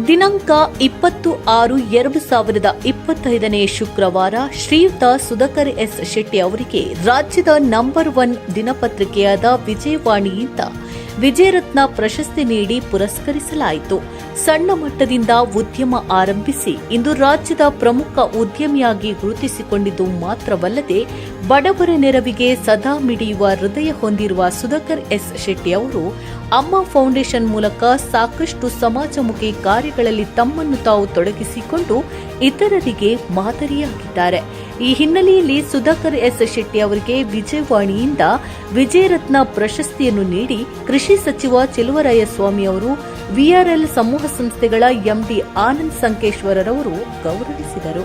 ದಿನಾಂಕ 20/6/2025 ಶುಕ್ರವಾರ ಶ್ರೀಯುತ ಸುಧಾಕರ್ ಎಸ್ ಶೆಟ್ಟಿ ಅವರಿಗೆ ರಾಜ್ಯದ ನಂಬರ್ 1 ದಿನಪತ್ರಿಕೆಯಾದ ವಿಜಯವಾಣಿಯಿಂದ ವಿಜಯರತ್ನ ಪ್ರಶಸ್ತಿ ನೀಡಿ ಪುರಸ್ಕರಿಸಲಾಯಿತು. ಸಣ್ಣ ಮಟ್ಟದಿಂದ ಉದ್ಯಮ ಆರಂಭಿಸಿ ಇಂದು ರಾಜ್ಯದ ಪ್ರಮುಖ ಉದ್ಯಮಿಯಾಗಿ ಗುರುತಿಸಿಕೊಂಡಿದ್ದು ಮಾತ್ರವಲ್ಲದೆ ಬಡವರ ನೆರವಿಗೆ ಸದಾ ಮಿಡಿಯುವ ಹೃದಯ ಹೊಂದಿರುವ ಸುಧಾಕರ್ ಎಸ್ ಶೆಟ್ಟಿ ಅವರು ಅಮ್ಮ ಫೌಂಡೇಶನ್ ಮೂಲಕ ಸಾಕಷ್ಟು ಸಮಾಜಮುಖಿ ಕಾರ್ಯಗಳಲ್ಲಿ ತಮ್ಮನ್ನು ತಾವು ತೊಡಗಿಸಿಕೊಂಡು ಇತರರಿಗೆ ಮಾದರಿಯಾಗಿದ್ದಾರೆ. ಈ ಹಿನ್ನೆಲೆಯಲ್ಲಿ ಸುಧಾಕರ್ ಎಸ್ ಶೆಟ್ಟಿ ಅವರಿಗೆ ವಿಜಯವಾಣಿಯಿಂದ ವಿಜಯರತ್ನ ಪ್ರಶಸ್ತಿಯನ್ನು ನೀಡಿ ಕೃಷಿ ಸಚಿವ ಚೆಲುವರಾಯಸ್ವಾಮಿ ಅವರು ವಿಆರ್ಎಲ್ ಸಮೂಹ ಸಂಸ್ಥೆಗಳ ಎಂಡಿ ಆನಂದ್ ಸಂಕೇಶ್ವರರವರು ಗೌರವಿಸಿದರು.